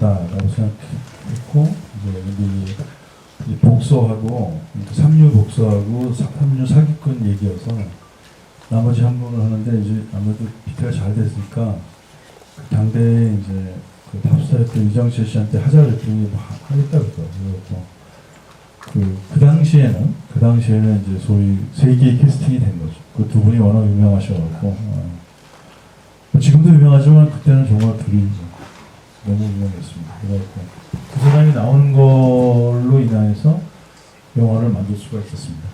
같다라고 생각했고 이제 복서하고 삼류 복서하고 삼류 사기꾼 얘기여서 나머지 한 분을 하는데 이제 아무래도 비트가 잘 됐으니까 그 당대에 이제 그 탑스타였던 이정철 씨한테 하자고 했더니 하겠다 그러더라고요. 그 당시에는 이제 소위 세계의 캐스팅이 된 거죠. 그 두 분이 워낙 유명하셔가지고 지금도 유명하지만 그때는 정말 둘이 너무 유명했습니다. 그래갖고 그 사람이 나오는 걸로 인해서 영화를 만들 수가 있었습니다.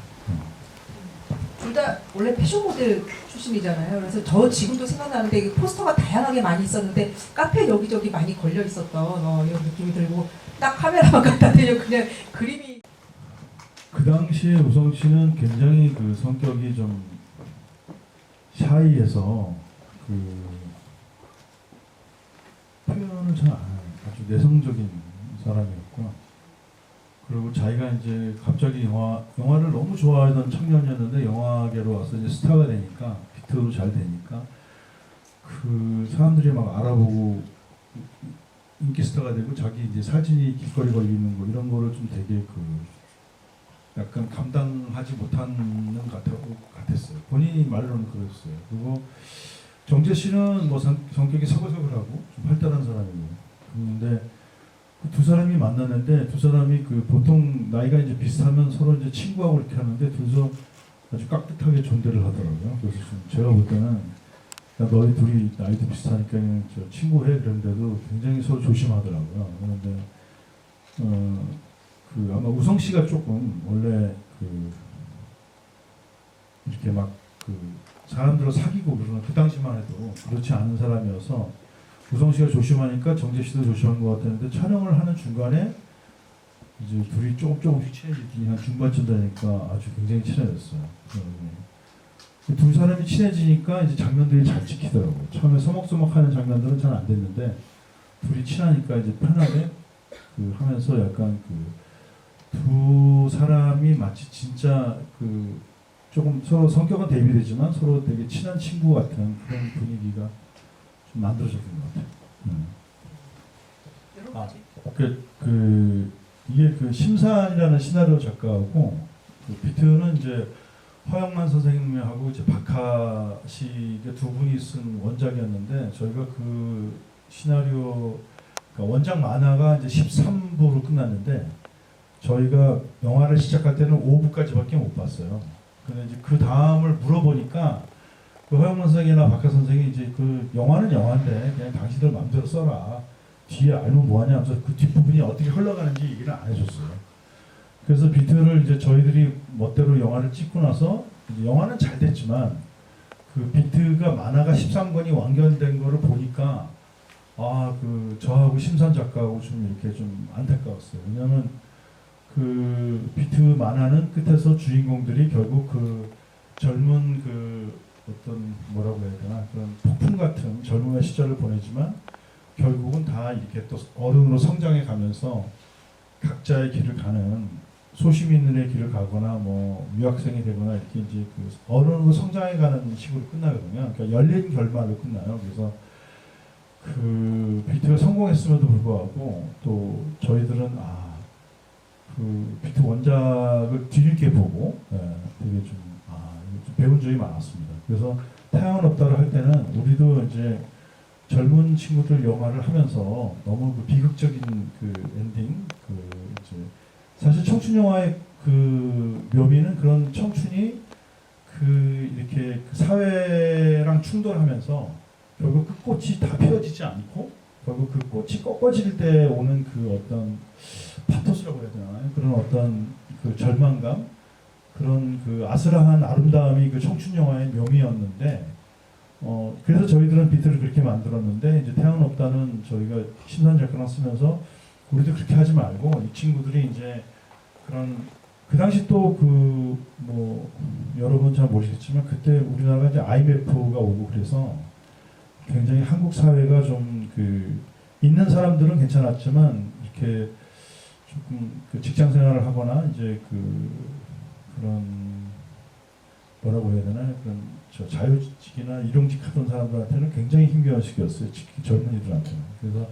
둘 다 원래 패션 모델 출신이잖아요. 그래서 저 지금도 생각나는데 이 포스터가 다양하게 많이 있었는데 카페 여기저기 많이 걸려 있었던 이런 느낌이 들고 딱 카메라만 갖다 대면 그냥 그림이. 그 당시에 우성 씨는 굉장히 그 성격이 좀 샤이해서 그 표현을 잘 안 해요. 아주 내성적인 사람이었고, 그리고 자기가 이제 갑자기 영화를 너무 좋아하던 청년이었는데 영화계로 와서 이제 스타가 되니까 비트로 잘 되니까 그 사람들이 막 알아보고 인기 스타가 되고 자기 이제 사진이 길거리 걸리는 거 이런 거를 좀 되게 그 약간 감당하지 못하는 같았어요. 본인이 말로는 그랬어요. 그리고 정재 씨는 뭐 성격이 서글서글하고 좀 활달한 사람이고 그런데 그 두 사람이 만났는데 두 사람이 그 보통 나이가 이제 비슷하면 서로 이제 친구하고 이렇게 하는데 둘이서 아주 깍듯하게 존대를 하더라고요. 그래서 좀 제가 볼 때는 야, 너희 둘이 나이도 비슷하니까 그냥 저 친구해 그런데도 굉장히 서로 조심하더라고요. 그런데 그 아마 우성 씨가 조금 원래 그 이렇게 막 그 사람들을 사귀고 그러는 그 당시만 해도 그렇지 않은 사람이어서 우성 씨가 조심하니까 정재 씨도 조심한 것 같았는데 촬영을 하는 중간에 이제 둘이 조금씩 친해지더니 한 중반쯤 되니까 아주 굉장히 친해졌어요. 두 사람이 친해지니까 이제 장면들이 잘 찍히더라고요. 처음에 서먹서먹하는 장면들은 잘 안 됐는데 둘이 친하니까 이제 편하게 그 하면서 약간 그 두 사람이 마치 진짜 그 조금 서로 성격은 대비되지만 서로 되게 친한 친구 같은 그런 분위기가 좀 만들어졌던 것 같아요. 이게 그 심산이라는 시나리오 작가하고 그 비트는 이제 허영만 선생님하고 이제 박하시 두 분이 쓴 원작이었는데 저희가 그 시나리오 그러니까 원작 만화가 이제 13부로 끝났는데 저희가 영화를 시작할 때는 5부까지밖에 못 봤어요. 근데 이제 그 다음을 물어보니까 그 허영만 선생이나 박하 선생이 이제 그 영화는 영화인데 그냥 당신들 마음대로 써라. 뒤에 알면 뭐하냐 하면서 그 뒷부분이 어떻게 흘러가는지 얘기를 안 해줬어요. 그래서 비트를 이제 저희들이 멋대로 영화를 찍고 나서 이제 영화는 잘 됐지만 그 비트가 만화가 13권이 완결된 거를 보니까 그 저하고 심산 작가하고 좀 이렇게 좀 안타까웠어요. 왜냐하면 그 비트 만화는 끝에서 주인공들이 결국 그 젊은 그 어떤 뭐라고 해야 되나 그런 폭풍 같은 젊음의 시절을 보내지만 결국은 다 이렇게 또 어른으로 성장해 가면서 각자의 길을 가는 소심 있는 애 길을 가거나 뭐 유학생이 되거나 이렇게 이제 그 어른으로 성장해 가는 식으로 끝나거든요. 그러니까 열린 결말로 끝나요. 그래서 그 비트가 성공했음에도 불구하고 또 저희들은 그 비트 원작을 뒤늦게 보고 되게 좀 배운 적이 많았습니다. 그래서 태양은 없다를 할 때는 우리도 이제 젊은 친구들 영화를 하면서 너무 그 비극적인 그 엔딩 이제 사실 청춘 영화의 그 묘미는 그런 청춘이 그 이렇게 그 사회랑 충돌하면서 결국 그 꽃이 다 피어지지 않고 결국 그 꽃이 꺾어질 때 오는 그 어떤 파토스라고 해야 되나요? 그런 어떤 그 절망감, 그런 그 아슬한 아름다움이 그 청춘 영화의 묘미였는데, 그래서 저희들은 비트를 그렇게 만들었는데 이제 태양은 없다는 저희가 심산 작가랑 쓰면서 우리도 그렇게 하지 말고 이 친구들이 이제 그런 그 당시 또 그 뭐 여러분 잘 모르시겠지만 그때 우리나라가 이제 IMF가 오고 그래서 굉장히 한국 사회가 좀 그 있는 사람들은 괜찮았지만 이렇게 조금 그 직장 생활을 하거나 이제 그런 뭐라고 해야 되나 그런 저 자유직이나 일용직 하던 사람들한테는 굉장히 힘겨운 시기였어요. 특히 젊은이들한테는. 그래서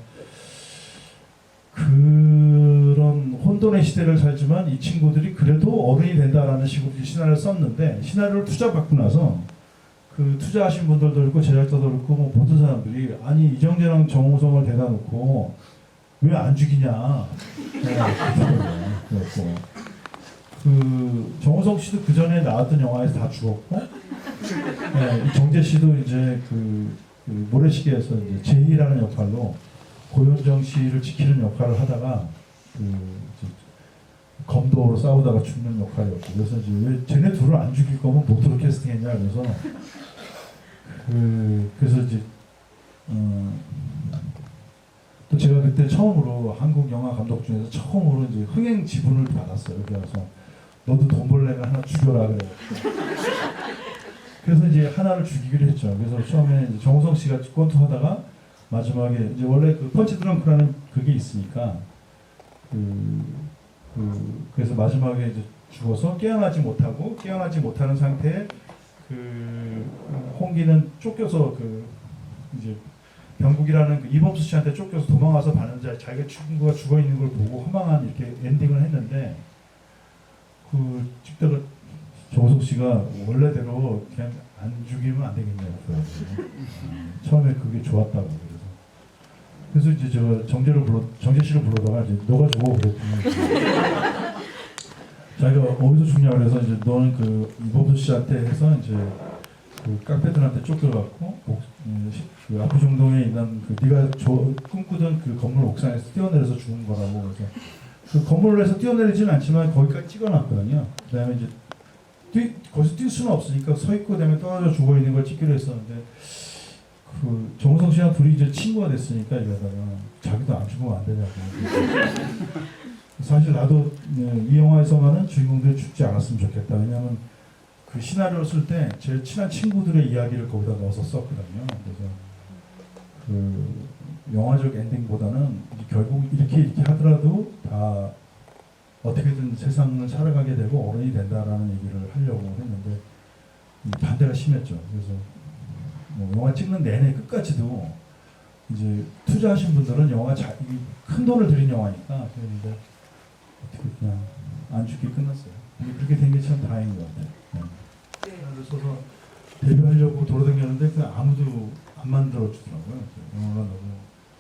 혼돈의 시대를 살지만 이 친구들이 그래도 어른이 된다라는 식으로 시나리오를 썼는데 시나리오를 투자받고 나서 그 투자하신 분들도 그렇고 제작자도 그렇고 뭐 모든 사람들이 아니 이정재랑 정우성을 대다 놓고 왜 안 죽이냐 그랬고 그 정우성 씨도 그 전에 나왔던 영화에서 다 죽었고 이 정재 씨도 이제 그 모래시계에서 이제 제이라는 역할로 고현정 씨를 지키는 역할을 하다가 이제 검도로 싸우다가 죽는 역할이었고 그래서 이제 왜 쟤네 둘을 안 죽일 거면 모토로 캐스팅했냐 그래서 그래서 이제 또 제가 그때 처음으로 한국 영화 감독 중에서 처음으로 이제 흥행 지분을 받았어요. 그래서 너도 돈 벌려면 하나 죽여라 그래. 그래서 이제 하나를 죽이기로 했죠. 그래서 처음에 이제 정우성 씨가 권투하다가 마지막에 이제 원래 그 펀치 드렁크라는 그게 있으니까 그래서 마지막에 이제 죽어서 깨어나지 못하는 상태에 그 홍기는 쫓겨서 이제 병국이라는 그 이범수 씨한테 쫓겨서 도망와서 봤는데 자기가 친구가 죽어 있는 걸 보고 허망한 이렇게 엔딩을 했는데 찍다가 정우성 씨가 원래대로 그냥 안 죽이면 안 되겠냐고 처음에 그게 좋았다고 그래서 이제 정재 씨를 부르다가 이제 너가 죽어 그랬더니 자기가 어디서 죽냐 그래서 이제 너는 그 이범수 씨한테 해서 이제 그 깡패들한테 쫓겨갖고 그 압구정동에 있는 그 네가 꿈꾸던 그 건물 옥상에서 뛰어내려서 죽은 거라고 그래서 그 건물에서 뛰어내리지는 않지만 거기까지 찍어놨거든요. 그다음에 이제 거기서 뛸 수는 없으니까 서 있고 그다음에 떨어져 죽어 있는 걸 찍기로 했었는데 그 정우성 씨랑 둘이 이제 친구가 됐으니까 이러다가 자기도 안 죽으면 안 되냐고. 사실 나도 이 영화에서만은 주인공들이 죽지 않았으면 좋겠다. 왜냐하면 그 시나리오를 쓸 때 제일 친한 친구들의 이야기를 거기다 넣어서 썼거든요. 그래서 그 영화적 엔딩보다는 결국 이렇게 하더라도 다 어떻게든 세상을 살아가게 되고 어른이 된다라는 얘기를 하려고 했는데 반대가 심했죠. 그래서 뭐 영화 찍는 내내 끝까지도 이제 투자하신 분들은 영화 큰 돈을 들인 영화니까 그랬는데 어떻게 그냥 안 죽게 끝났어요. 근데 그렇게 된 게 참 다행인 것 같아요. 시나리오를 써서 데뷔하려고 돌아다녔는데 그냥 아무도 안 만들어 주더라고요. 영화가 너무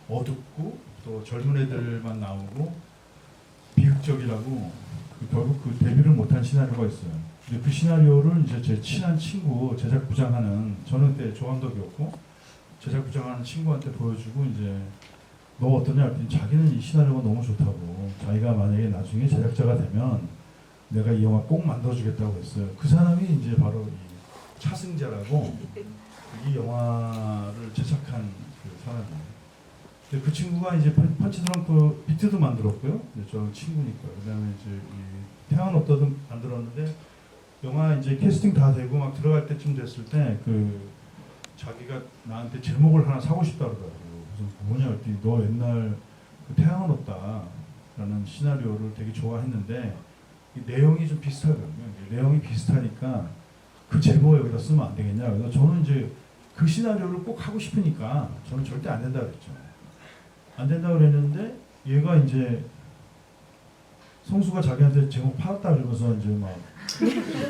어둡고 또 젊은 애들만 나오고 비극적이라고 결국 그 데뷔를 못한 시나리오가 있어요. 근데 그 시나리오를 이제 제 친한 친구 제작부장하는 저는 그때 조감독이었고 제작부장하는 친구한테 보여주고 이제 너 어떠냐 했더니 자기는 이 시나리오가 너무 좋다고 자기가 만약에 나중에 제작자가 되면 내가 이 영화 꼭 만들어주겠다고 했어요. 그 사람이 이제 바로 이 차승재라고 이 영화를 제작한 그 사람이에요. 그 친구가 이제 펀치 드렁크 비트도 만들었고요. 저 친구니까. 그다음에 이제 이 태양은 없다도 만들었는데 영화 이제 캐스팅 다 되고 막 들어갈 때쯤 됐을 때 그 자기가 나한테 제목을 하나 사고 싶다 그러더라고요. 그래서 뭐냐 했더니 너 옛날 그 태양은 없다라는 시나리오를 되게 좋아했는데 이 내용이 좀 비슷하거든요. 내용이 비슷하니까 그 제목을 여기다 쓰면 안 되겠냐. 그래서 저는 이제 그 시나리오를 꼭 하고 싶으니까 저는 절대 안 된다 그랬죠. 안 된다 그랬는데 얘가 이제 성수가 자기한테 제목 팔았다 그러면서 이제 막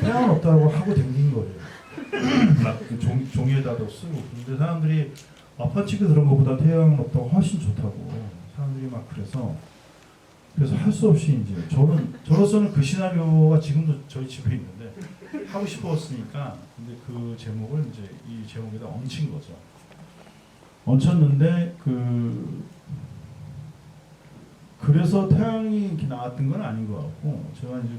태양은 없다고 하고 댕긴 거예요. 막 종이에다도 쓰고. 근데 사람들이 펀치가 들은 것보다 태양은 없다고 훨씬 좋다고 사람들이 막 그래서 할 수 없이 이제 저로서는 그 시나리오가 지금도 저희 집에 있는데 하고 싶었으니까 근데 그 제목을 이제 이 제목에다 얹힌 거죠. 얹혔는데 그래서 태양이 이렇게 나왔던 건 아닌 것 같고 제가 이제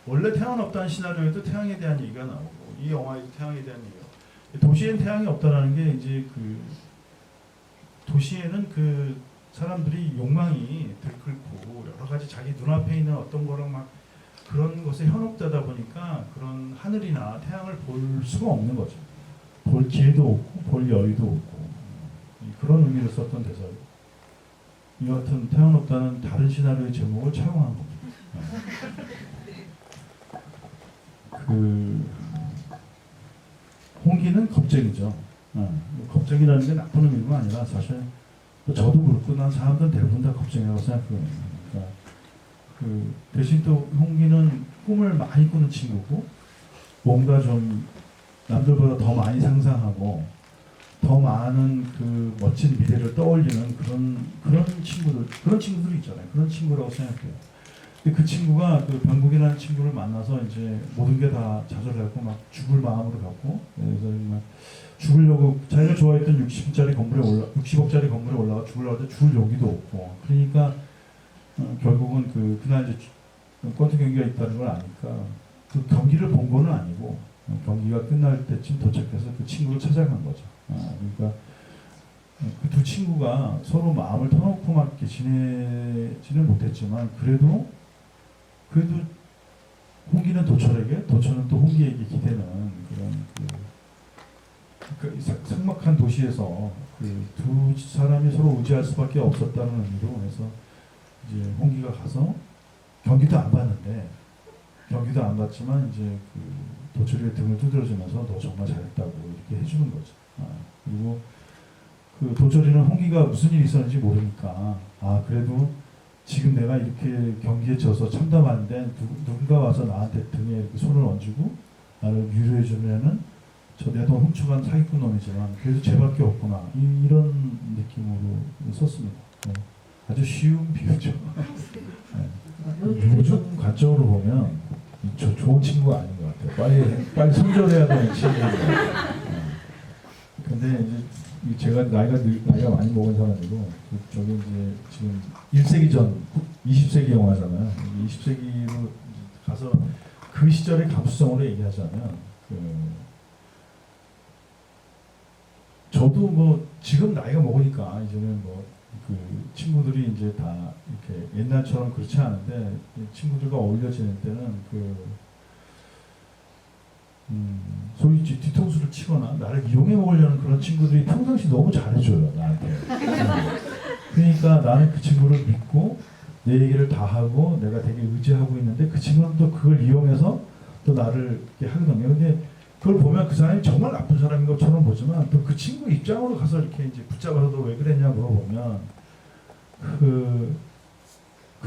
원래 태양은 없다는 시나리오에도 태양에 대한 얘기가 나오고 이 영화에도 태양에 대한 얘기가 도시엔 태양이 없다라는 게 이제 도시에는 사람들이 욕망이 들끓고 여러 가지 자기 눈앞에 있는 어떤 거랑 막 그런 것에 현혹되다 보니까 그런 하늘이나 태양을 볼 수가 없는 거죠. 볼 길도 없고 볼 여유도 없고 그런 의미를 썼던 대사로 이 같은 태양 없다는 다른 시나리오의 제목을 차용한 겁니다. 홍기는 겁쟁이죠. 겁쟁이라는 게 나쁜 의미가 아니라 사실 저도 그렇고 난 사람들은 대부분 다 겁쟁이라고 생각해요. 그러니까 그 대신 또 홍기는 꿈을 많이 꾸는 친구고 뭔가 좀 남들보다 더 많이 상상하고 더 많은 그 멋진 미래를 떠올리는 그런 친구들이 있잖아요. 그런 친구라고 생각해요. 근데 그 친구가 그 병국이라는 친구를 만나서 이제 모든 게 다 좌절하고 막 죽을 마음으로 갖고 그래서 정말 죽으려고 자기가 좋아했던 60억짜리 건물에 올라가 죽으려고 하는데 죽을 용기도 없고 그러니까 결국은 그날 이제 권투 경기가 있다는 걸 아니까 그 경기를 본 거는 아니고 경기가 끝날 때쯤 도착해서 그 친구를 찾아간 거죠. 그러니까 그 두 친구가 서로 마음을 터놓고 막 이렇게 지내지는 못했지만 그래도 홍기는 도철에게, 도철은 또 홍기에게 기대는 그런 그 삭막한 도시에서 그 두 사람이 서로 의지할 수밖에 없었다는 의미로 해서 이제 홍기가 가서 경기도 안 봤는데 경기도 안 봤지만 이제 그 도철이의 등을 두드려주면서 너 정말 잘했다고 이렇게 해주는 거죠. 그리고 그 도철이는 홍기가 무슨 일이 있었는지 모르니까 그래도 지금 내가 이렇게 경기에 져서 참담한데 누군가 와서 나한테 등에 이렇게 손을 얹고 나를 위로해 주면은 저 내 돈 훔쳐간 사기꾼 놈이지만 그래도 쟤밖에 없구나 이런 느낌으로 썼습니다. 네. 아주 쉬운 비유죠. 네. 요즘 관점으로 보면 저 좋은 친구가 아닌 것 같아요. 빨리 손절해야 되는 친구인 것 같아요. 근데 이제 제가 나이가 많이 먹은 사람이고 저기 이제 지금 1세기 전 20세기 영화잖아요. 20세기로 가서 그 시절의 감수성으로 얘기하자면 저도 뭐 지금 나이가 먹으니까 이제는 뭐 그 친구들이 이제 다 이렇게 옛날처럼 그렇지 않은데 친구들과 어울려 지낼 때는 소위 뒤통수를 치거나 나를 이용해 먹으려는 그런 친구들이 평상시 너무 잘해줘요 나한테. 그러니까 나는 그 친구를 믿고 내 얘기를 다 하고 내가 되게 의지하고 있는데 그 친구는 또 그걸 이용해서 또 나를 이렇게 하거든요. 근데 그걸 보면 그 사람이 정말 나쁜 사람인 것처럼 보지만 또 그 친구 입장으로 가서 이렇게 이제 붙잡아서 너 왜 그랬냐 물어보면 그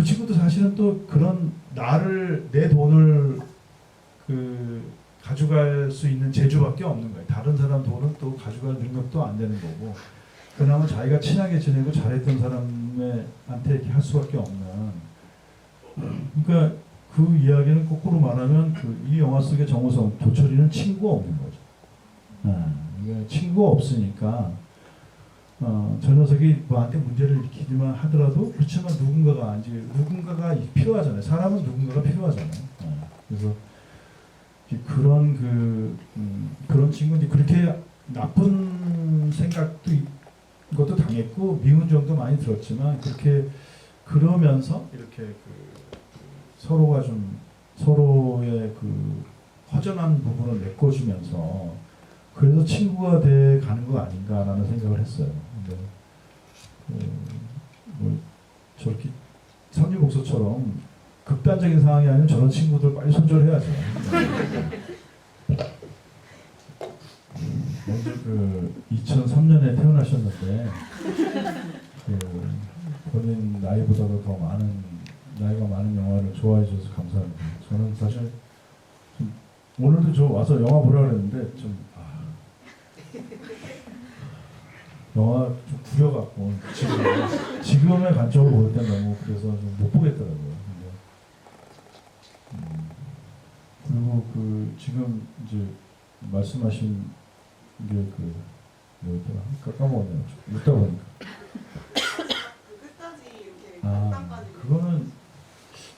친구도 사실은 또 그런 내 돈을 가져갈 수 있는 재주밖에 없는 거예요. 다른 사람 돈은 또 가져갈 능력도 안 되는 거고 그나마 자기가 친하게 지내고 잘했던 사람한테 이렇게 할 수밖에 없는 그러니까 그 이야기는 거꾸로 말하면 이 영화 속의 정우성, 도철이는 친구가 없는 거죠. 그러니까 친구가 없으니까 저 녀석이 뭐한테 문제를 일으키지만 하더라도 그렇지만 누군가가 필요하잖아요. 사람은 누군가가 필요하잖아요. 그래서 그런 친구인데 그렇게 나쁜 생각도 것도 당했고 미운 정도 많이 들었지만 그러면서 이렇게 서로가 좀 서로의 허전한 부분을 메꿔주면서 그래서 친구가 돼 가는 거 아닌가라는 생각을 했어요. 근데 뭐 저렇게 선지 목소처럼 극단적인 상황이 아니면 저런 친구들 빨리 손절해야죠. 먼저 2003년에 태어나셨는데 본인 나이보다도 더 나이가 많은 영화를 좋아해 주셔서 감사합니다. 저는 사실 오늘도 저 와서 영화 보라 그랬는데 영화 좀 구려갖고 지금의 관점으로 볼 때 너무 그래서 좀 못 보겠더라고요. 그리고 지금 이제 말씀하신 게 뭐였더라? 까먹었네요. 읽다 보니까. 끝까지 이렇게 그거는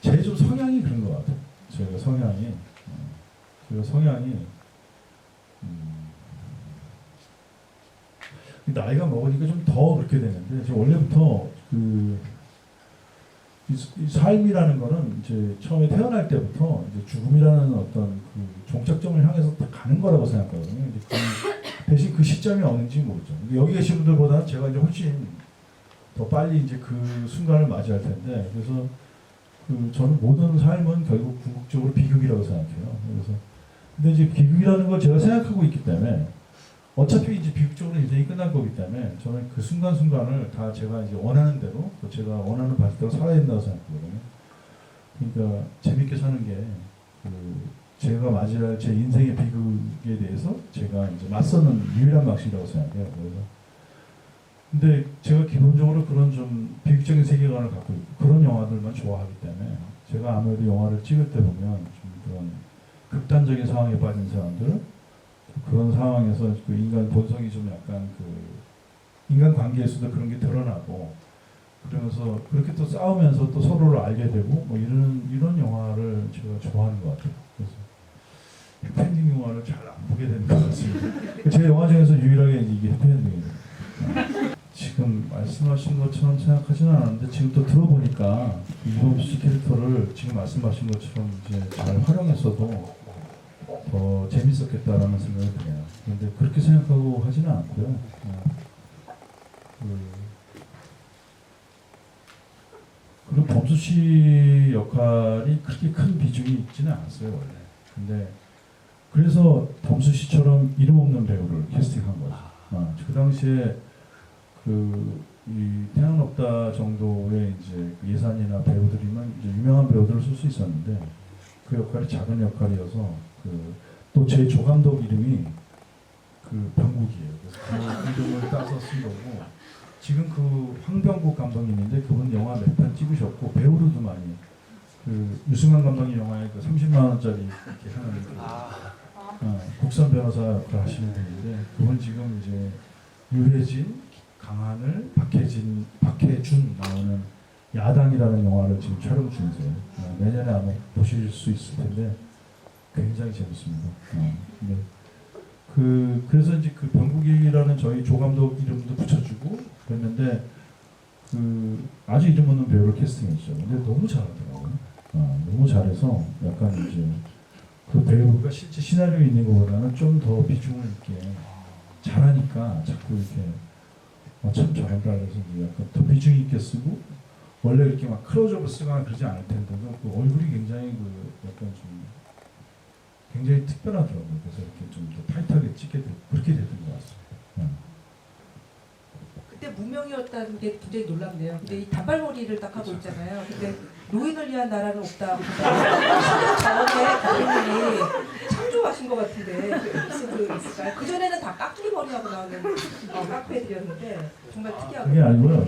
제 좀 성향이 그런 것 같아요. 제가 성향이 나이가 먹으니까 좀 더 그렇게 되는데 저 원래부터 이 삶이라는 거는 이제 처음에 태어날 때부터 이제 죽음이라는 어떤 종착점을 향해서 딱 가는 거라고 생각하거든요. 대신 그 시점이 어딘지 모르죠. 여기 계신 분들보다는 제가 이제 훨씬 더 빨리 이제 그 순간을 맞이할 텐데 그래서 저는 모든 삶은 결국 궁극적으로 비극이라고 생각해요. 그래서 근데 이제 비극이라는 걸 제가 생각하고 있기 때문에 어차피 이제 비극적으로 인생이 끝날 거기 때문에 저는 그 순간순간을 다 제가 이제 원하는 대로 또 제가 원하는 방식대로 살아야 된다고 생각하거든요. 그러니까 재밌게 사는 게 제가 맞이할 제 인생의 비극에 대해서 제가 이제 맞서는 유일한 방식이라고 생각해요. 그래서 근데 제가 기본적으로 그런 좀 비극적인 세계관을 갖고 있고 그런 영화들만 좋아하기 때문에 제가 아무래도 영화를 찍을 때 보면 좀 그런 극단적인 상황에 빠진 사람들 그런 상황에서 그 인간 본성이 좀 약간 그 인간 관계에서도 그런 게 드러나고 그러면서 그렇게 또 싸우면서 또 서로를 알게 되고 뭐 이런 영화를 제가 좋아하는 것 같아요. 그래서 해피엔딩 영화를 잘 안 보게 되는 것 같습니다. 제 영화 중에서 유일하게 이게 해피엔딩이에요. 지금 말씀하신 것처럼 생각하지는 않았는데 지금 또 들어보니까 이범수 씨 캐릭터를 지금 말씀하신 것처럼 이제 잘 활용했어도 더 재밌었겠다라는 생각이 드네요. 그런데 그렇게 생각하고 하지는 않고요. 그리고 범수 씨 역할이 그렇게 큰 비중이 있지는 않았어요 원래. 근데 그래서 범수 씨처럼 이름 없는 배우를 캐스팅한 거죠. 그 당시에 이 태양 없다 정도의 이제 예산이나 배우들이면 이제 유명한 배우들을 쓸 수 있었는데 그 역할이 작은 역할이어서 또 제 조감독 이름이 병국이에요. 그래서 그 이름을 따서 쓴 거고 지금 황병국 감독님인데 그분 영화 몇 편 찍으셨고 배우로도 많이 유승환 감독님 영화에 30만 원짜리 이렇게 하는 국선 변호사 역할 하시는 분인데 그분 지금 이제 유해진, 강하늘, 박해준 나오는 야당이라는 영화를 지금 촬영 중이세요. 내년에 아마 보실 수 있을 텐데 굉장히 재밌습니다. 근데 그래서 이제 병국이라는 저희 조감독 이름도 붙여주고 그랬는데 아주 이름 없는 배우를 캐스팅했죠. 근데 너무 잘하더라고요. 너무 잘해서 약간 이제 그 배우가 실제 시나리오에 있는 것보다는 좀 더 비중을 있게 잘하니까 자꾸 이렇게 참 잘한다 그래서 이제 약간 더 비중 있게 쓰고 원래 이렇게 막 클로즈업을 쓰거나 그러지 않을 텐데도 그 얼굴이 굉장히 약간 좀 굉장히 특별하더라고요. 그래서 이렇게 좀 더 타이트하게 그렇게 됐던 것 같습니다. 그때 무명이었다는 게 굉장히 놀랍네요. 근데 이 단발머리를 딱 하고 있잖아요. 근데 노인을 위한 나라는 없다. 10년 전에 감독님이 창조하신 것 같은데 있을까요? 그 전에는 다 깍두기 머리하고 나오는 깍두기들이었는데 정말 특이하고. 그게 아니고요.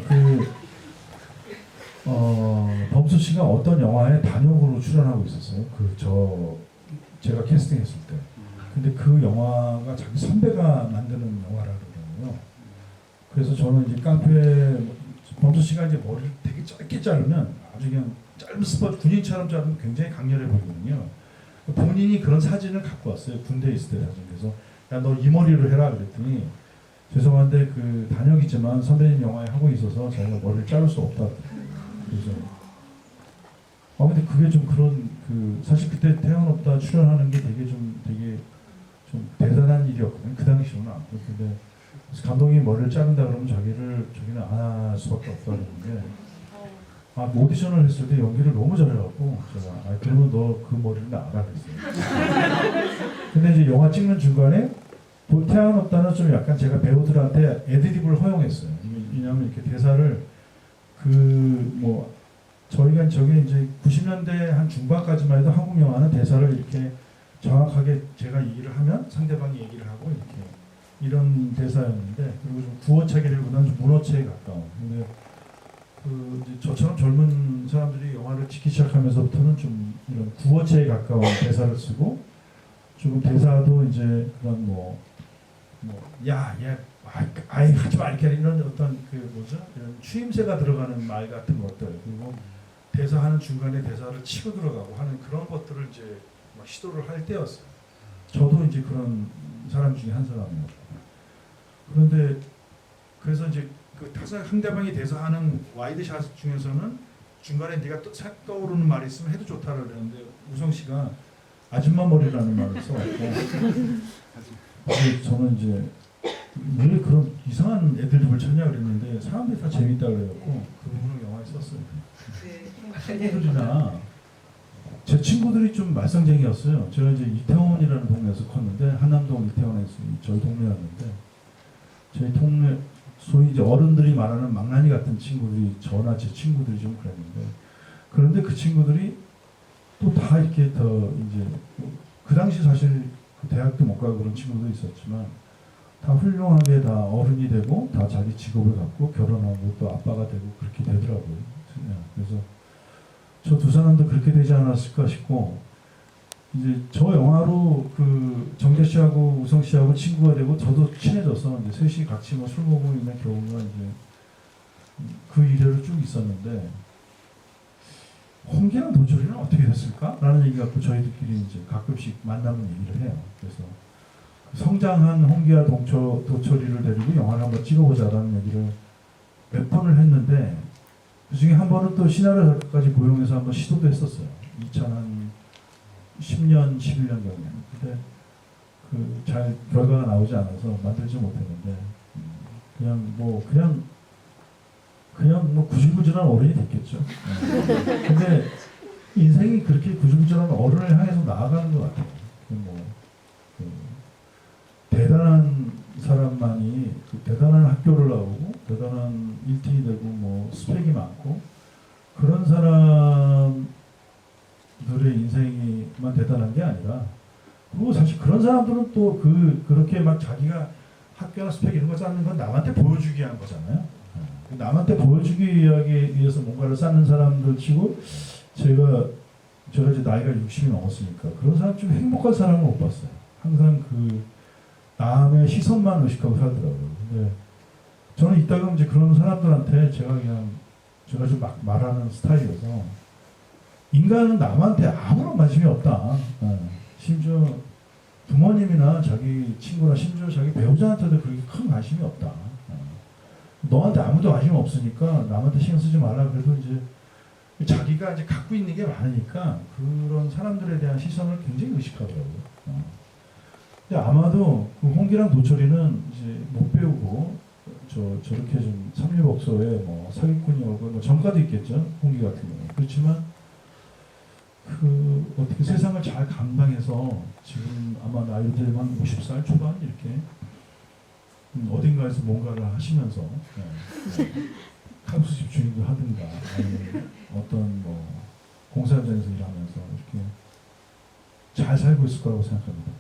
범수 씨가 어떤 영화에 단역으로 출연하고 있었어요. 제가 캐스팅했을 때. 근데 그 영화가 자기 선배가 만드는 영화라거든요. 그래서 저는 이제 범수 씨가 이제 머리를 되게 짧게 자르면 아주 그냥 짧은 스포츠 군인처럼 자르면 굉장히 강렬해 보이거든요. 본인이 그런 사진을 갖고 왔어요. 군대에 있을 때 사진. 그래서 야, 너 이 머리로 해라 그랬더니 죄송한데 단역이지만 선배님 영화에 하고 있어서 저희가 머리를 자를 수 없다. 그래서 근데 그게 좀 사실 그때 태양 없다 출연하는 게 되게 좀 대단한 일이었거든요. 그 당시로는 안 그래요. 근데 감독이 머리를 자른다 그러면 자기는 안 할 수밖에 없다 그러는데 오디션을 했을 때 연기를 너무 잘해갖고 제가 그러면 너 그 머리를 나가라 그랬어요. 근데 이제 영화 찍는 중간에 태양 없다는 좀 약간 제가 배우들한테 애드립을 허용했어요. 왜냐하면 이렇게 대사를 저희가 저게 이제 90년대 한 중반까지만 해도 한국 영화는 대사를 이렇게 정확하게 제가 얘기를 하면 상대방이 얘기를 하고 이렇게 이런 대사였는데 그리고 좀 구어체기보다는 좀 문어체에 가까운. 근데 이제 저처럼 젊은 사람들이 영화를 찍기 시작하면서부터는 좀 이런 구어체에 가까운 대사를 쓰고 조금 대사도 이제 그런 아이 하지 마 이렇게 이런 어떤 이런 추임새가 들어가는 말 같은 것들 그리고 대사하는 중간에 대사를 치고 들어가고 하는 그런 것들을 이제 막 시도를 할 때였어요. 저도 이제 그런 사람 중에 한 사람이었고 그런데 그래서 이제 상대방이 대사하는 와이드샷 중에서는 중간에 네가 떠오르는 말이 있으면 해도 좋다고 그랬는데 우성 씨가 아줌마 머리라는 말을 써갖고 저는 이제 왜 그런 이상한 애드립을 쳤냐 그랬는데 사람들이 다 재밌다 그래갖고 그 부분을 영화에 썼어요. 친구들이나 제 친구들이 좀 말썽쟁이였어요. 제가 이제 이태원이라는 동네에서 컸는데 한남동 이태원에서 저희 동네였는데 저희 동네 소위 이제 어른들이 말하는 망나니 같은 친구들이 저나 제 친구들이 좀 그랬는데 그런데 그 친구들이 또 다 이렇게 더 이제 그 당시 사실 그 대학도 못 가고 그런 친구도 있었지만 다 훌륭하게 다 어른이 되고 다 자기 직업을 갖고 결혼하고 또 아빠가 되고 그렇게 되더라고요. 그래서 저 두 사람도 그렇게 되지 않았을까 싶고 이제 저 영화로 그 정재 씨하고 우성 씨하고 친구가 되고 저도 친해져서 이제 셋이 같이 뭐 술 먹고 있는 경우가 이제 그 이래로 쭉 있었는데 홍기랑 도철이는 어떻게 됐을까? 라는 얘기 갖고 저희들끼리 이제 가끔씩 만나면 얘기를 해요. 그래서 성장한 홍기와 도철이를 데리고 영화를 한번 찍어보자라는 얘기를 몇 번을 했는데 그 중에 한 번은 또 시나리오 작가까지 고용해서 한번 시도도 했었어요. 2010년, 11년경에. 근데 그 잘 결과가 나오지 않아서 만들지 못했는데 그냥 뭐 구질구질한 어른이 됐겠죠. 근데 인생이 그렇게 구질구질한 어른을 향해서 나아가는 것 같아요. 대단한 사람만이 대단한 학교를 나오고 대단한 일등이 되고 뭐 스펙이 많고 그런 사람들의 인생이만 대단한 게 아니라 그리고 사실 그런 사람들은 또 그렇게 막 자기가 학교나 스펙 이런 거 쌓는 건 남한테 보여주기 위한 거잖아요. 남한테 보여주기 위해서 뭔가를 쌓는 사람들 치고 제가 이제 나이가 60이 넘었으니까 그런 사람 좀 행복한 사람은 못 봤어요. 항상 그 남의 시선만 의식하고 살더라고요. 근데 저는 이따가 이제 그런 사람들한테 제가 좀 막 말하는 스타일이어서 인간은 남한테 아무런 관심이 없다. 심지어 부모님이나 자기 친구나 심지어 자기 배우자한테도 그렇게 큰 관심이 없다. 너한테 아무도 관심 없으니까 남한테 신경 쓰지 말라. 그래도 이제 자기가 이제 갖고 있는 게 많으니까 그런 사람들에 대한 시선을 굉장히 의식하더라고요. 근데 아마도 그 홍기랑 도철이는 이제 못 배우고 저렇게 좀 삼류복서에 뭐 사기꾼이고 뭐 전과도 있겠죠. 홍기 같은 경우. 그렇지만 그 어떻게 세상을 잘 감당해서 지금 아마 나이 들면 50살 초반 이렇게 어딘가에서 뭔가를 하시면서 칼국수 집 주인도 하든가 아니면 어떤 뭐 공사 현장에서 일하면서 이렇게 잘 살고 있을 거라고 생각합니다.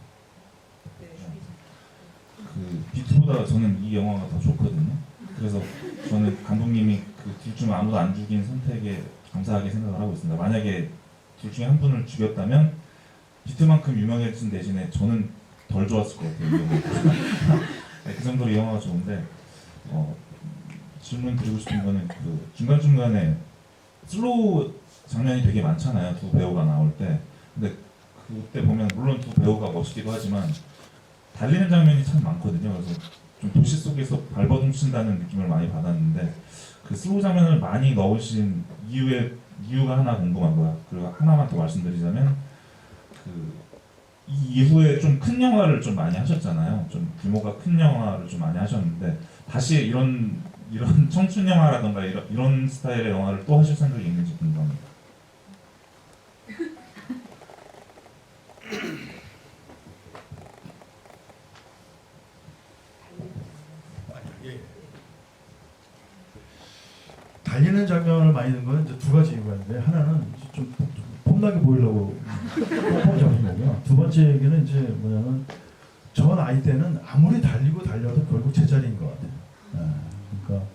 그 비트보다 저는 이 영화가 더 좋거든요. 그래서 저는 감독님이 그 둘 중 아무도 안 죽인 선택에 감사하게 생각을 하고 있습니다. 만약에 둘 중에 한 분을 죽였다면 비트만큼 유명해진 대신에 저는 덜 좋았을 것 같아요. 이 영화가. 네, 그 정도로 이 영화가 좋은데 질문 드리고 싶은 거는 그 중간중간에 슬로우 장면이 되게 많잖아요. 두 배우가 나올 때. 근데 그때 보면 물론 두 배우가 멋있기도 하지만 달리는 장면이 참 많거든요. 그래서 좀 도시 속에서 발버둥 친다는 느낌을 많이 받았는데 그 슬로우 장면을 많이 넣으신 이유가 하나 궁금한 거야. 그리고 하나만 더 말씀드리자면 이 이후에 좀 큰 영화를 좀 많이 하셨잖아요. 좀 규모가 큰 영화를 좀 많이 하셨는데 다시 이런 청춘 영화라던가 이런 스타일의 영화를 또 하실 생각이 있는지 궁금합니다. 달리는 장면을 많이 넣은 거는 이제 두 가지 이유가 있는데 하나는 좀 폼나게 보이려고 폼 잡은 거고요. 두 번째 얘기는 이제 뭐냐면 저 나이 때는 아무리 달리고 달려도 결국 제자리인 것 같아요. 그러니까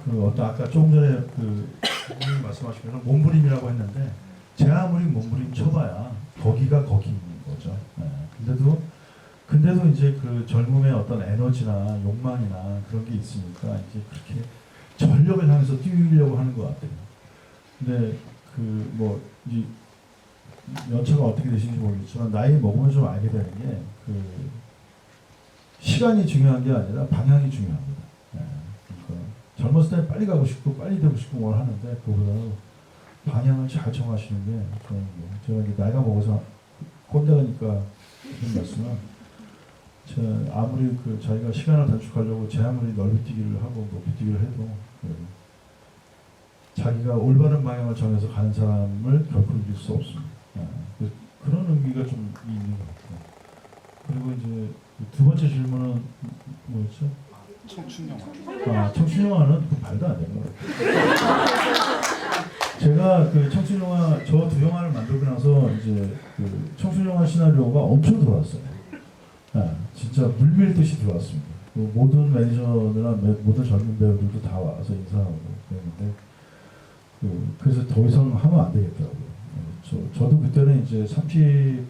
그 어떤 아까 조금 전에 그 선생님 말씀하신 것처럼 몸부림이라고 했는데 제 아무리 몸부림 쳐봐야 거기가 거기인 거죠. 근데도 이제 그 젊음의 어떤 에너지나 욕망이나 그런 게 있으니까 이제 그렇게 전력을 향해서 뛰려고 하는 것 같아요. 근데 그 뭐 이 연차가 어떻게 되시는지 모르겠지만 나이 먹으면 좀 알게 되는 게 그 시간이 중요한 게 아니라 방향이 중요합니다. 그러니까 젊었을 때 빨리 가고 싶고 빨리 되고 싶고 뭘 하는데 그보다는 방향을 잘 정하시는 게 저는 뭐 제가 이제 나이가 먹어서 꼰대가니까 그런 말씀은 제가 아무리 그 자기가 시간을 단축하려고 제 아무리 넓이뛰기를 하고 높이뛰기를 해도 자기가 올바른 방향을 정해서 가는 사람을 결코 이길 수 없습니다. 그런 의미가 좀 있는 것 같아요. 그리고 이제 두 번째 질문은 뭐였죠? 청춘 영화. 청춘 영화는 그 말도 안 되는 거예요. 제가 그 청춘 영화 저 두 영화를 만들고 그러고 나서 이제 그 청춘 영화 시나리오가 엄청 들어왔어요. 진짜 물밀듯이 들어왔습니다. 그 모든 매니저나 모든 젊은 배우들도 다 와서 인사하고 그랬는데 그래서 더 이상 하면 안 되겠더라고요. 저도 그때는 이제 30대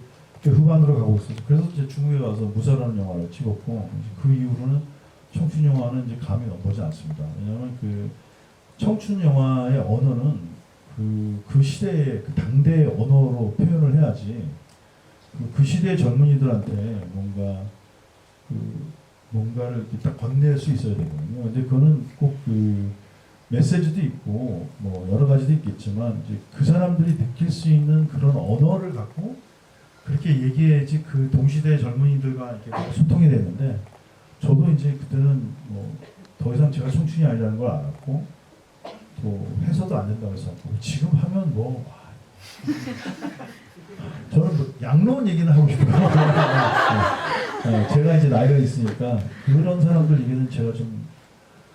후반으로 가고 있어서 그래서 이제 중국에 가서 무사라는 영화를 찍었고 그 이후로는 청춘 영화는 이제 감이 넘보지 않습니다. 왜냐하면 그 청춘 영화의 언어는 그 시대의 그 당대의 언어로 표현을 해야지 그 시대의 젊은이들한테 뭔가를 이렇게 딱 건넬 수 있어야 되거든요. 근데 그거는 꼭 그 메시지도 있고 뭐 여러 가지도 있겠지만 이제 그 사람들이 느낄 수 있는 그런 언어를 갖고 그렇게 얘기해야지 그 동시대 젊은이들과 이렇게 소통이 됐는데 저도 이제 그때는 뭐 더 이상 제가 청춘이 아니라는 걸 알았고 또 해서도 안 된다고 해서 지금 하면 뭐 저는 뭐 양로원 얘기는 하고 싶어요. 제가 이제 나이가 있으니까 그런 사람들 얘기는 제가 좀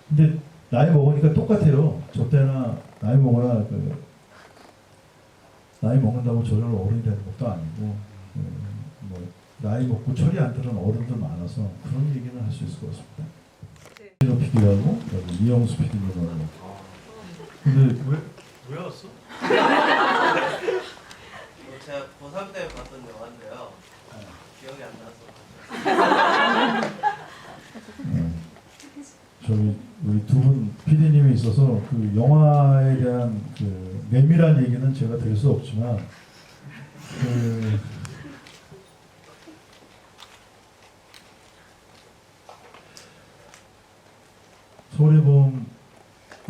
근데 나이 먹으니까 똑같아요. 저 때나 나이 먹으나 나이 먹는다고 저절로 어른이 되는 것도 아니고 뭐 나이 먹고 철이 안 드는 어른들 많아서 그런 얘기는 할 수 있을 것 같습니다. PD하고 여기 이영수 PD님하고 근데 왜 왔어? 제가 고3 때 봤던 영화인데요. 기억이 안 나서. 저희 우리 두 분 PD님이 있어서 그 영화에 대한 그 내밀한 얘기는 제가 드릴 수 없지만 서울의 봄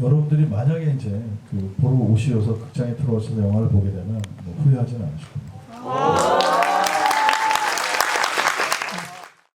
여러분들이 만약에 이제 그 보러 오시어서 극장에 들어오셔서 영화를 보게 되면 뭐 후회하지는 않으실 겁니다.